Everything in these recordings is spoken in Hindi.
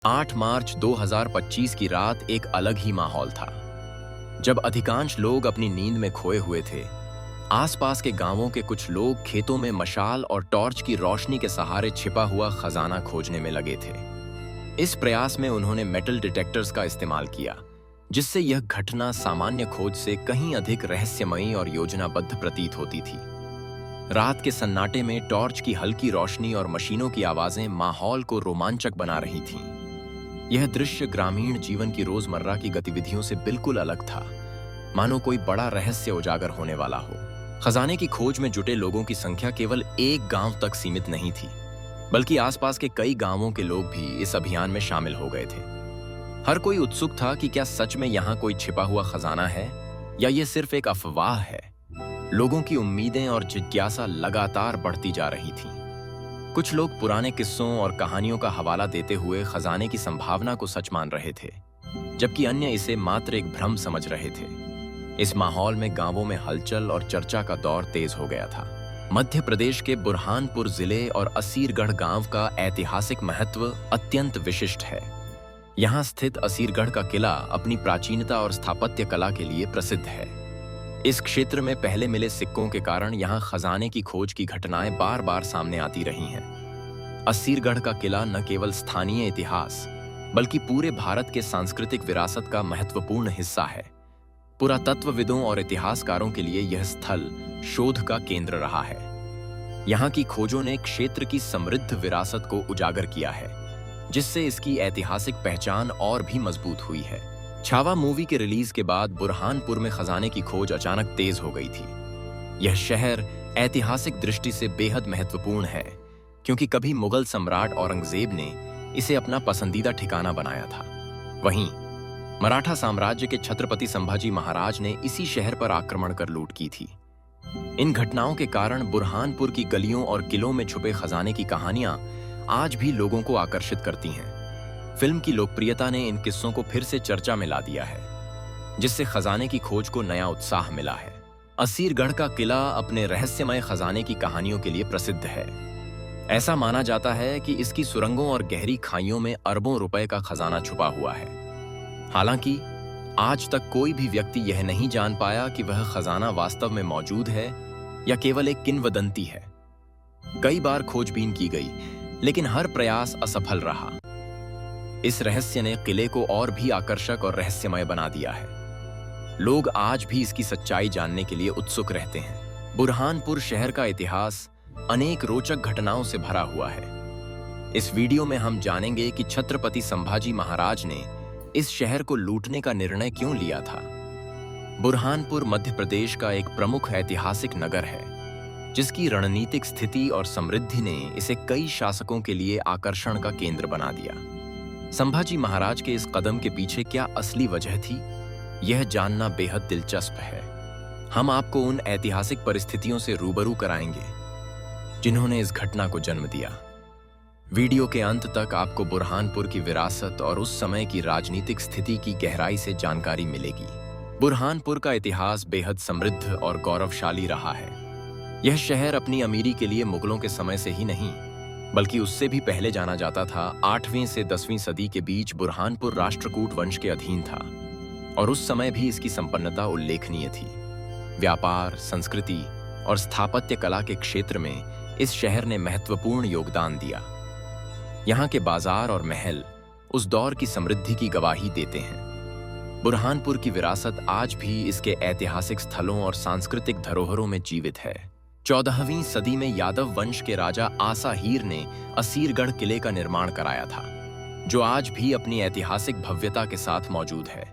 8 मार्च 2025 की रात एक अलग ही माहौल था। जब अधिकांश लोग अपनी नींद में खोए हुए थे, आसपास के गांवों के कुछ लोग खेतों में मशाल और टॉर्च की रोशनी के सहारे छिपा हुआ खजाना खोजने में लगे थे। इस प्रयास में उन्होंने मेटल डिटेक्टर्स का इस्तेमाल किया, जिससे यह घटना सामान्य खोज से कहीं अधिक रहस्यमयी और योजनाबद्ध प्रतीत होती थी। रात के सन्नाटे में टॉर्च की हल्की रोशनी और मशीनों की आवाजें माहौल को रोमांचक बना रही थीं। यह दृश्य ग्रामीण जीवन की रोजमर्रा की गतिविधियों से बिल्कुल अलग था, मानो कोई बड़ा रहस्य उजागर होने वाला हो। खजाने की खोज में जुटे लोगों की संख्या केवल एक गांव तक सीमित नहीं थी, बल्कि आसपास के कई गांवों के लोग भी इस अभियान में शामिल हो गए थे। हर कोई उत्सुक था कि क्या सच में यहाँ कोई छिपा हुआ खजाना है या ये सिर्फ एक अफवाह है। लोगों की उम्मीदें और जिज्ञासा लगातार बढ़ती जा रही थीं। कुछ लोग पुराने किस्सों और कहानियों का हवाला देते हुए खजाने की संभावना को सच मान रहे थे, जबकि अन्य इसे मात्र एक भ्रम समझ रहे थे। इस माहौल में गांवों में हलचल और चर्चा का दौर तेज हो गया था। मध्य प्रदेश के बुरहानपुर जिले और असीरगढ़ गांव का ऐतिहासिक महत्व अत्यंत विशिष्ट है। यहाँ स्थित असीरगढ़ का किला अपनी प्राचीनता और स्थापत्य कला के लिए प्रसिद्ध है। इस क्षेत्र में पहले मिले सिक्कों के कारण यहाँ खजाने की खोज की घटनाएं बार बार सामने आती रही हैं। असीरगढ़ का किला न केवल स्थानीय इतिहास, बल्कि पूरे भारत के सांस्कृतिक विरासत का महत्वपूर्ण हिस्सा है। पुरातत्वविदों और इतिहासकारों के लिए यह स्थल शोध का केंद्र रहा है। यहाँ की खोजों ने क्षेत्र की समृद्ध विरासत को उजागर किया है, जिससे इसकी ऐतिहासिक पहचान और भी मजबूत हुई है। छावा मूवी के रिलीज के बाद बुरहानपुर में खजाने की खोज अचानक तेज हो गई थी। यह शहर ऐतिहासिक दृष्टि से बेहद महत्वपूर्ण है, क्योंकि कभी मुगल सम्राट औरंगजेब ने इसे अपना पसंदीदा ठिकाना बनाया था। वहीं मराठा साम्राज्य के छत्रपति संभाजी महाराज ने इसी शहर पर आक्रमण कर लूट की थी। इन घटनाओं के कारण बुरहानपुर की गलियों और किलों में छुपे खजाने की कहानियां आज भी लोगों को आकर्षित करती हैं। फिल्म की लोकप्रियता ने इन किस्सों को फिर से चर्चा में ला दिया है, जिससे खजाने की खोज को नया उत्साह मिला है। असीरगढ़ का किला अपने रहस्यमय खजाने की कहानियों के लिए प्रसिद्ध है। ऐसा माना जाता है कि इसकी सुरंगों और गहरी खाइयों में अरबों रुपए का खजाना छुपा हुआ है। हालांकि आज तक कोई भी व्यक्ति यह नहीं जान पाया कि वह खजाना वास्तव में मौजूद है या केवल एक किंवदंती है। कई बार खोजबीन की गई, लेकिन हर प्रयास असफल रहा। इस रहस्य ने किले को और भी आकर्षक और रहस्यमय बना दिया है। लोग आज भी इसकी सच्चाई जानने के लिए उत्सुक रहते हैं। बुरहानपुर शहर का इतिहास अनेक रोचक घटनाओं से भरा हुआ है। इस वीडियो में हम जानेंगे कि छत्रपति संभाजी महाराज ने इस शहर को लूटने का निर्णय क्यों लिया था। बुरहानपुर मध्य प्रदेश का एक प्रमुख ऐतिहासिक नगर है, जिसकी रणनीतिक स्थिति और समृद्धि ने इसे कई शासकों के लिए आकर्षण का केंद्र बना दिया। संभाजी महाराज के इस कदम के पीछे क्या असली वजह थी, यह जानना बेहद दिलचस्प है। हम आपको उन ऐतिहासिक परिस्थितियों से रूबरू कराएंगे जिन्होंने इस घटना को जन्म दिया। वीडियो के अंत तक आपको बुरहानपुर की विरासत और उस समय की राजनीतिक स्थिति की गहराई से जानकारी मिलेगी। बुरहानपुर का इतिहास बेहद समृद्ध और गौरवशाली रहा है। यह शहर अपनी अमीरी के लिए मुगलों के समय से ही नहीं, बल्कि उससे भी पहले जाना जाता था। 8वीं से 10वीं सदी के बीच बुरहानपुर राष्ट्रकूट वंश के अधीन था, और उस समय भी इसकी संपन्नता उल्लेखनीय थी। व्यापार, संस्कृति और स्थापत्य कला के क्षेत्र में इस शहर ने महत्वपूर्ण योगदान दिया। यहाँ के बाजार और महल उस दौर की समृद्धि की गवाही देते हैं। बुरहानपुर की विरासत आज भी इसके ऐतिहासिक स्थलों और सांस्कृतिक धरोहरों में जीवित है। 14वीं सदी में यादव वंश के राजा आसा हीर ने असीरगढ़ किले का निर्माण कराया था, जो आज भी अपनी ऐतिहासिक भव्यता के साथ मौजूद है।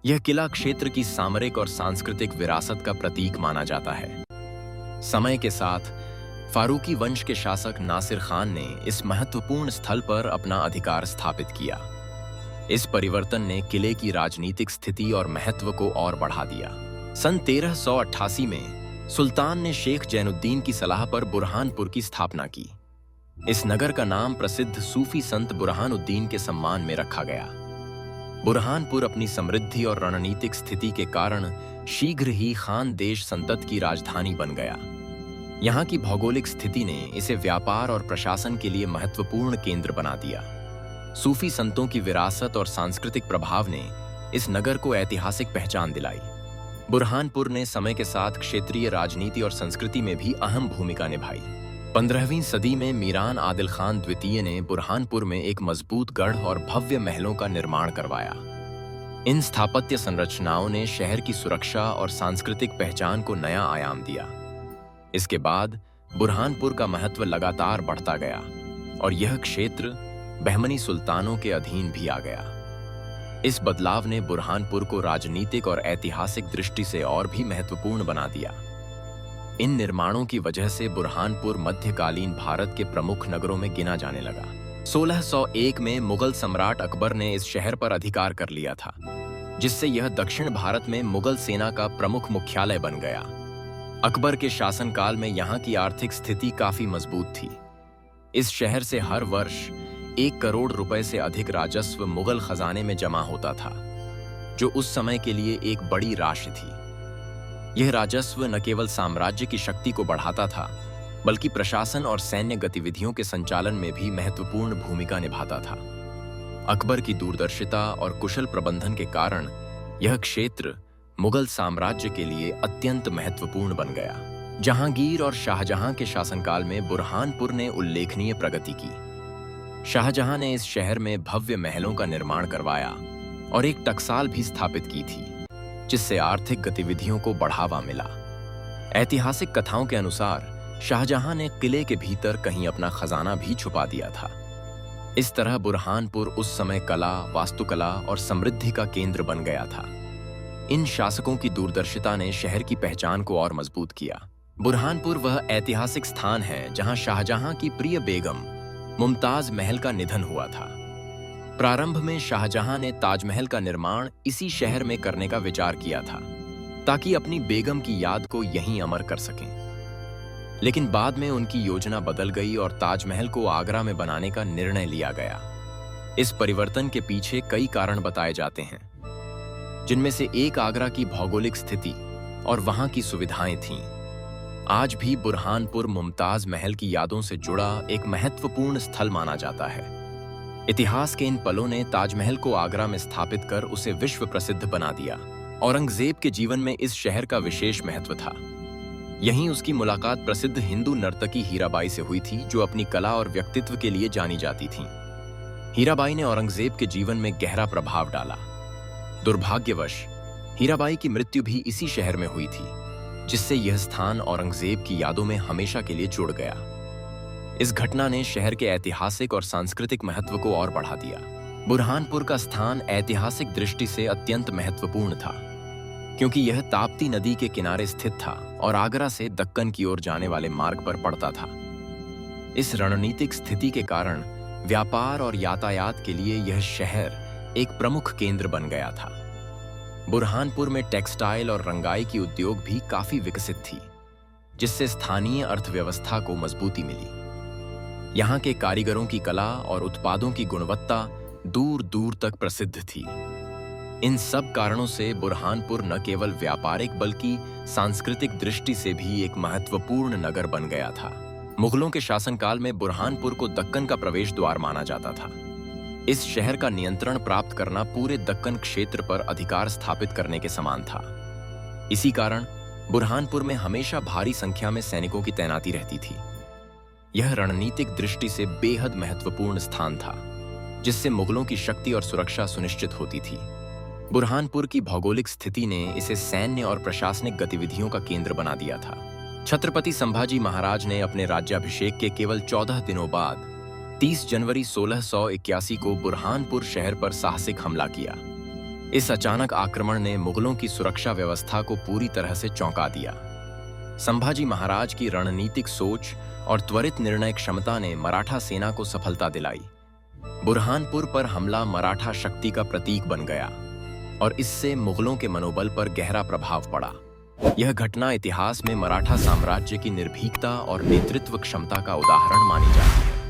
यह किला क्षेत्र की सामरिक और सांस्कृतिक विरासत का प्रतीक माना जाता है। समय के साथ फारूकी वंश के शासक नासिर खान ने इस महत्वपूर्ण स्थल पर अपना अधिकार स्थापित किया। इस परिवर्तन ने किले की राजनीतिक स्थिति और महत्व को और बढ़ा दिया। सन 1388 में सुल्तान ने शेख जैनुद्दीन की सलाह पर बुरहानपुर की स्थापना की। इस नगर का नाम प्रसिद्ध सूफी संत बुरहानुद्दीन के सम्मान में रखा गया। बुरहानपुर अपनी समृद्धि और रणनीतिक स्थिति के कारण शीघ्र ही खान देश संतत की राजधानी बन गया। यहाँ की भौगोलिक स्थिति ने इसे व्यापार और प्रशासन के लिए महत्वपूर्ण केंद्र बना दिया। सूफी संतों की विरासत और सांस्कृतिक प्रभाव ने इस नगर को ऐतिहासिक पहचान दिलाई। बुरहानपुर ने समय के साथ क्षेत्रीय राजनीति और संस्कृति में भी अहम भूमिका निभाई। 15वीं सदी में मीरान आदिल खान द्वितीय ने बुरहानपुर में एक मजबूत गढ़ और भव्य महलों का निर्माण करवाया। इन स्थापत्य संरचनाओं ने शहर की सुरक्षा और सांस्कृतिक पहचान को नया आयाम दिया। इसके बाद बुरहानपुर का महत्व लगातार बढ़ता गया और यह क्षेत्र बहमनी सुल्तानों के अधीन भी आ गया। इस बदलाव ने बुरहानपुर को राजनीतिक और ऐतिहासिक दृष्टि से और भी महत्वपूर्ण बना दिया। इन निर्माणों की वजह से बुरहानपुर मध्यकालीन भारत के प्रमुख नगरों में गिना जाने लगा। 1601 में मुगल सम्राट अकबर ने इस शहर पर अधिकार कर लिया था, जिससे यह दक्षिण भारत में मुगल सेना का प्रमुख मुख्यालय बन गया। अकबर के शासनकाल में यहाँ की आर्थिक स्थिति काफी मजबूत थी। इस शहर से हर वर्ष 1 करोड़ रुपए से अधिक राजस्व मुगल खजाने में जमा होता था, जो उस समय के लिए एक बड़ी राशि थी। यह राजस्व न केवल साम्राज्य की शक्ति को बढ़ाता था, बल्कि प्रशासन और सैन्य गतिविधियों के संचालन में भी महत्वपूर्ण भूमिका निभाता था। अकबर की दूरदर्शिता और कुशल प्रबंधन के कारण यह क्षेत्र मुगल साम्राज्य के लिए अत्यंत महत्वपूर्ण बन गया। जहांगीर और शाहजहां के शासनकाल में बुरहानपुर ने उल्लेखनीय प्रगति की। शाहजहां ने इस शहर में भव्य महलों का निर्माण करवाया और एक टकसाल भी स्थापित की थी, जिससे आर्थिक गतिविधियों को बढ़ावा मिला। ऐतिहासिक कथाओं के अनुसार शाहजहां ने किले के भीतर कहीं अपना खजाना भी छुपा दिया था। इस तरह बुरहानपुर उस समय कला, वास्तुकला और समृद्धि का केंद्र बन गया था। इन शासकों की दूरदर्शिता ने शहर की पहचान को और मजबूत किया। बुरहानपुर वह ऐतिहासिक स्थान है जहां शाहजहां की प्रिय बेगम मुमताज महल का निधन हुआ था। प्रारंभ में शाहजहां ने ताजमहल का निर्माण इसी शहर में करने का विचार किया था, ताकि अपनी बेगम की याद को यहीं अमर कर सकें। लेकिन बाद में उनकी योजना बदल गई और ताजमहल को आगरा में बनाने का निर्णय लिया गया। इस परिवर्तन के पीछे कई कारण बताए जाते हैं, जिनमें से एक आगरा की भौगोलिक स्थिति और वहां की सुविधाएं थीं। आज भी बुरहानपुर मुमताज महल की यादों से जुड़ा एक महत्वपूर्ण स्थल माना जाता है। इतिहास के इन पलों ने ताजमहल को आगरा में स्थापित कर उसे विश्व प्रसिद्ध बना दिया। औरंगजेब के जीवन में इस शहर का विशेष महत्व था। यहीं उसकी मुलाकात प्रसिद्ध हिंदू नर्तकी हीराबाई से हुई थी, जो अपनी कला और व्यक्तित्व के लिए जानी जाती थीं। हीराबाई ने औरंगजेब के जीवन में गहरा प्रभाव डाला। दुर्भाग्यवश हीराबाई की मृत्यु भी इसी शहर में हुई थी, जिससे यह स्थान औरंगजेब की यादों में हमेशा के लिए जुड़ गया। इस घटना ने शहर के ऐतिहासिक और सांस्कृतिक महत्व को और बढ़ा दिया। बुरहानपुर का स्थान ऐतिहासिक दृष्टि से अत्यंत महत्वपूर्ण था, क्योंकि यह ताप्ती नदी के किनारे स्थित था और आगरा से दक्कन की ओर जाने वाले मार्ग पर पड़ता था। इस रणनीतिक स्थिति के कारण व्यापार और यातायात के लिए यह शहर एक प्रमुख केंद्र बन गया था। बुरहानपुर में टेक्सटाइल और रंगाई की उद्योग भी काफी विकसित थी, जिससे स्थानीय अर्थव्यवस्था को मजबूती मिली। यहाँ के कारीगरों की कला और उत्पादों की गुणवत्ता दूर दूर तक प्रसिद्ध थी। इन सब कारणों से बुरहानपुर न केवल व्यापारिक बल्कि सांस्कृतिक दृष्टि से भी एक महत्वपूर्ण नगर बन गया था। मुगलों के शासनकाल में बुरहानपुर को दक्कन का प्रवेश द्वार माना जाता था। इस शहर का नियंत्रण प्राप्त करना पूरे दक्कन क्षेत्र पर अधिकार स्थापित करने के समान था। इसी कारण बुरहानपुर में हमेशा भारी संख्या में सैनिकों की तैनाती रहती थी। यह रणनीतिक दृष्टि से बेहद महत्वपूर्ण स्थान था, जिससे मुगलों की शक्ति और सुरक्षा सुनिश्चित होती थी। बुरहानपुर की भौगोलिक स्थिति ने इसे सैन्य और प्रशासनिक गतिविधियों का केंद्र बना दिया था। छत्रपति संभाजी महाराज ने अपने राज्याभिषेक के केवल 14 दिनों बाद 30 जनवरी 1681 को बुरहानपुर शहर पर साहसिक हमला किया। इस अचानक आक्रमण ने मुगलों की सुरक्षा व्यवस्था को पूरी तरह से चौंका दिया। संभाजी महाराज की रणनीतिक सोच और त्वरित निर्णय क्षमता ने मराठा सेना को सफलता दिलाई। बुरहानपुर पर हमला मराठा शक्ति का प्रतीक बन गया और इससे मुगलों के मनोबल पर गहरा प्रभाव पड़ा। यह घटना इतिहास में मराठा साम्राज्य की निर्भीकता और नेतृत्व क्षमता का उदाहरण मानी जाती है।